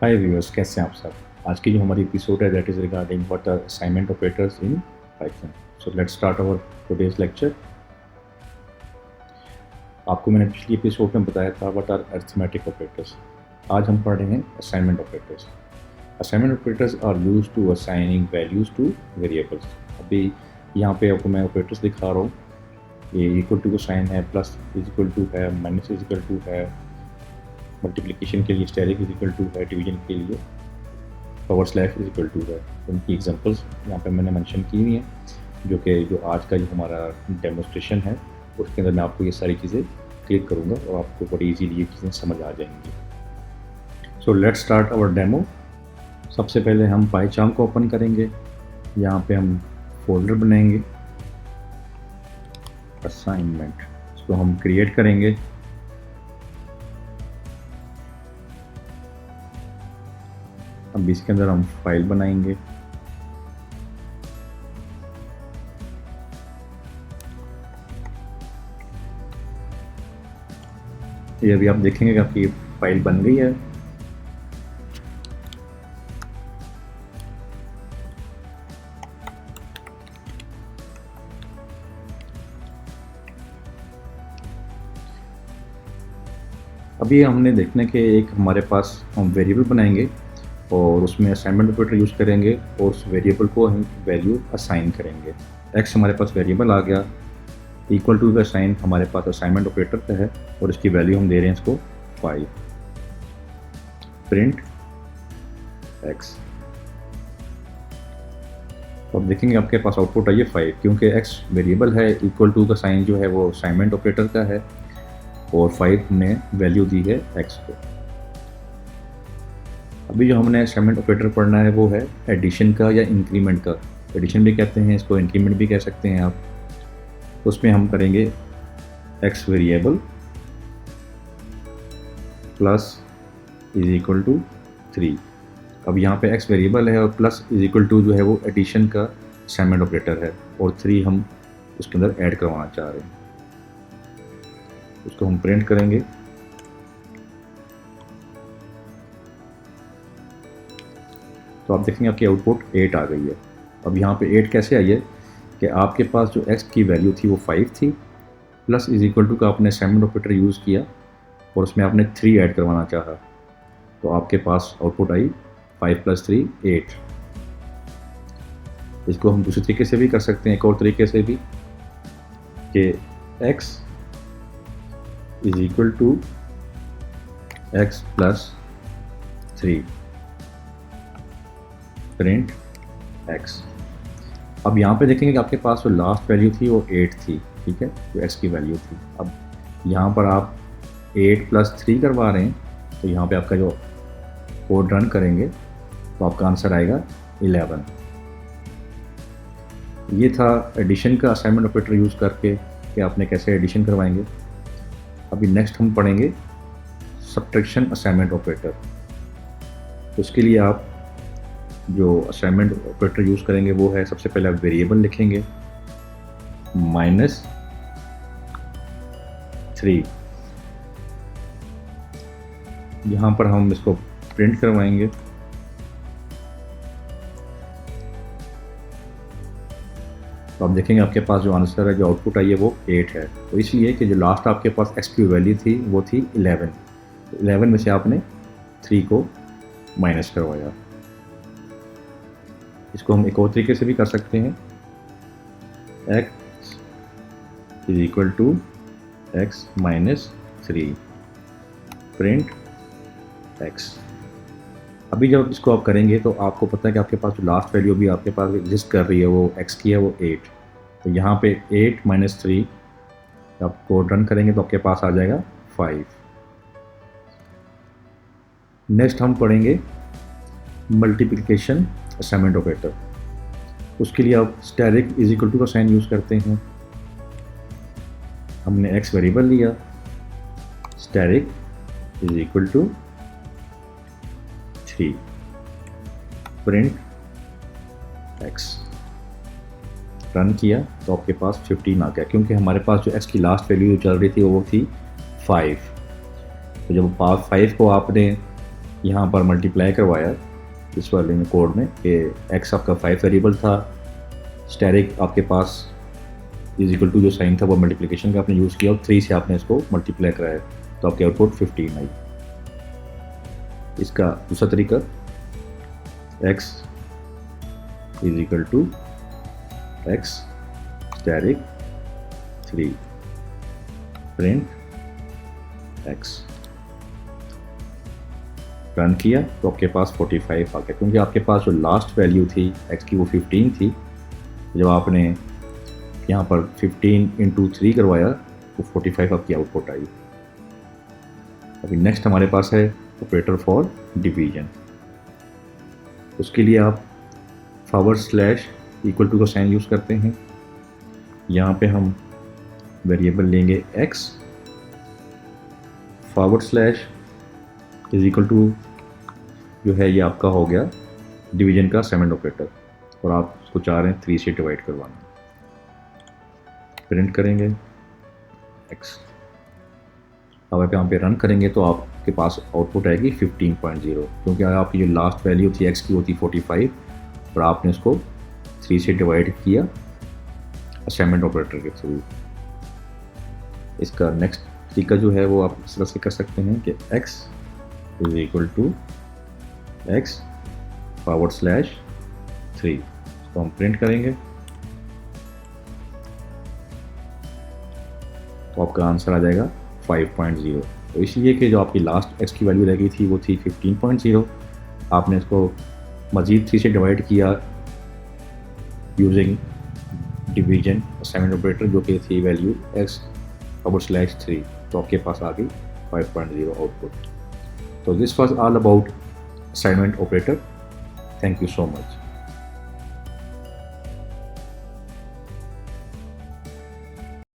हाय viewers, कैसे हैं आप सब। आज की जो हमारी एपिसोड है that is regarding what are assignment operators in Python. So let's start our today's lecture. आपको मैंने पिछली एपिसोड में बताया था व्हाट आर अरिथमेटिक ऑपरेटर्स। आज हम पढ़ रहे हैं assignment operators. Assignment operators are use to assigning values to variables. अभी यहाँ पे आपको मैं ऑपरेटर्स दिखा रहा हूँ। ये इक्वल टू का साइन है, प्लस इज इक्वल टू है, माइनस इज इक्वल टू है, मल्टीप्लिकेशन के लिए स्टेरिक इज इक्वल टू है, डिवीजन के लिए power slash is equal to है। उनकी एग्जांपल्स यहाँ पे मैंने मेंशन की हुई हैं, जो आज का जो हमारा डेमोस्ट्रेशन है उसके अंदर मैं आपको ये सारी चीज़ें क्लिक करूँगा और आपको बड़ी इजीली ये चीज़ें समझ आ जाएंगी। So let's start our demo. सबसे पहले हम पाइचार्म को ओपन करेंगे। यहाँ पे हम फोल्डर बनाएंगे असाइनमेंट, इसको हम क्रिएट करेंगे। अब इसके अंदर हम फाइल बनाएंगे। ये अभी आप देखेंगे कि आपकी फाइल बन गई है। अभी हमने देखना कि एक हमारे पास हम वेरिएबल बनाएंगे और उसमें असाइनमेंट ऑपरेटर यूज़ करेंगे और उस वेरिएबल को हम वैल्यू असाइन करेंगे। एक्स हमारे पास वेरिएबल आ गया, इक्वल टू का साइन हमारे पास असाइनमेंट ऑपरेटर का है और इसकी वैल्यू हम दे रहे हैं इसको 5। Print x. तो अब देखेंगे आपके पास आउटपुट आई है 5, क्योंकि एक्स वेरिएबल है, इक्वल टू का साइन जो है वो असाइनमेंट ऑपरेटर का है और 5 हमने वैल्यू दी है एक्स को। अभी जो हमने असाइनमेंट ऑपरेटर पढ़ना है वो है एडिशन का या इंक्रीमेंट का। एडिशन भी कहते हैं इसको, इंक्रीमेंट भी कह सकते हैं आप। उसमें हम करेंगे x variable plus is equal to 3। अब यहाँ पे एक्स वेरिएबल है और प्लस इज इक्वल टू जो है वो एडिशन का असाइनमेंट ऑपरेटर है और 3 हम उसके अंदर ऐड करवाना चाह रहे हैं। उसको हम प्रिंट करेंगे। तो आप देखेंगे आपकी आउटपुट 8 आ गई है। अब यहाँ पे 8 कैसे आई है कि आपके पास जो x की वैल्यू थी वो 5 थी, प्लस इज इक्वल टू का आपने असाइनमेंट ऑपरेटर यूज़ किया और उसमें आपने 3 ऐड करवाना चाहा, तो आपके पास आउटपुट आई 5 + 3 8। इसको हम दूसरे तरीके से भी कर सकते हैं, एक और तरीके से भी, कि x is equal to x + 3 print x। अब यहाँ पे देखेंगे कि आपके पास जो लास्ट वैल्यू थी वो 8 थी, ठीक है, जो x की वैल्यू थी। अब यहाँ पर आप 8 + 3 करवा रहे हैं, तो यहाँ पे आपका जो कोड रन करेंगे तो आपका आंसर आएगा 11। ये था एडिशन का असाइनमेंट ऑपरेटर यूज़ करके कि आपने कैसे एडिशन करवाएंगे। अभी नेक्स्ट हम पढ़ेंगे सब्ट्रैक्शन असाइनमेंट ऑपरेटर। उसके लिए आप जो असाइनमेंट ऑपरेटर यूज़ करेंगे वो है, सबसे पहले आप वेरिएबल लिखेंगे -3। यहाँ पर हम इसको प्रिंट करवाएंगे। तो आप देखेंगे आपके पास जो आंसर है, जो आउटपुट आई है वो 8 है। तो इसलिए कि जो लास्ट आपके पास x की वैल्यू थी वो थी 11, तो 11 में से आपने 3 को माइनस करवाया। इसको हम एक और तरीके से भी कर सकते हैं, x is equal to x - 3 print x। अभी जब इसको आप करेंगे तो आपको पता है कि आपके पास जो लास्ट वैल्यू भी आपके पास एग्जिस्ट कर रही है वो x की है, वो 8। तो यहाँ पे 8 - 3 आप कोड रन करेंगे तो आपके पास आ जाएगा 5। नेक्स्ट हम पढ़ेंगे मल्टीप्लिकेशन असाइनमेंट ऑपरेटर। उसके लिए आप स्टैरिक इज इक्वल टू का साइन यूज़ करते हैं। हमने x वेरिएबल लिया, asterisk is equal to 3 print x। Run किया तो आपके पास 15 आ गया, क्योंकि हमारे पास जो x की लास्ट वैल्यू चल रही थी वो थी 5। तो जब 5 को आपने यहाँ पर मल्टीप्लाई करवाया इस वाले में कोड में कि x आपका 5 वेरिएबल था, स्टैरिक आपके पास इज इक्वल टू जो साइन था वो मल्टीप्लिकेशन का आपने यूज़ किया और 3 से आपने इसको मल्टीप्लाई कराया तो आपकी आउटपुट 15 आई। इसका दूसरा तरीका x is equal to x asterisk 3 print x, run किया तो आपके पास 45 आ गया, क्योंकि आपके पास जो लास्ट वैल्यू थी x की वो 15 थी। जब आपने यहाँ पर 15 इंटू 3 करवाया तो 45 आपकी आउटपुट आई। अभी नेक्स्ट हमारे पास है ऑपरेटर फॉर डिवीजन। उसके लिए आप फॉरवर्ड स्लैश इक्वल टू का साइन यूज़ करते हैं। यहाँ पे हम वेरिएबल लेंगे x, forward slash is equal to जो है ये आपका हो गया डिवीजन का असाइनमेंट ऑपरेटर, और आप उसको चाह रहे हैं 3 से डिवाइड करवाना। प्रिंट करेंगे x, अब आप यहाँ पे रन करेंगे तो आपके पास आउटपुट आएगी 15.0, क्योंकि आपकी जो लास्ट वैल्यू थी x की वो थी 45 और आपने उसको 3 से डिवाइड किया असाइनमेंट ऑपरेटर के थ्रू। इसका नेक्स्ट तरीका जो है वो आप इस तरह से कर सकते हैं कि x is equal to x forward slash 3, इसको हम प्रिंट करेंगे तो आपका आंसर आ जाएगा 5.0। तो इसलिए कि जो आपकी लास्ट x की वैल्यू रह गई थी वो थी 15.0, आपने इसको मज़ीद 3 से डिवाइड किया यूजिंग डिवीजन असाइनमेंट ऑपरेटर जो कि थी वैल्यू x फॉरवर्ड स्लैश 3, तो आपके पास आ गई 5.0 output. So this was all about assignment operator. Thank you so much.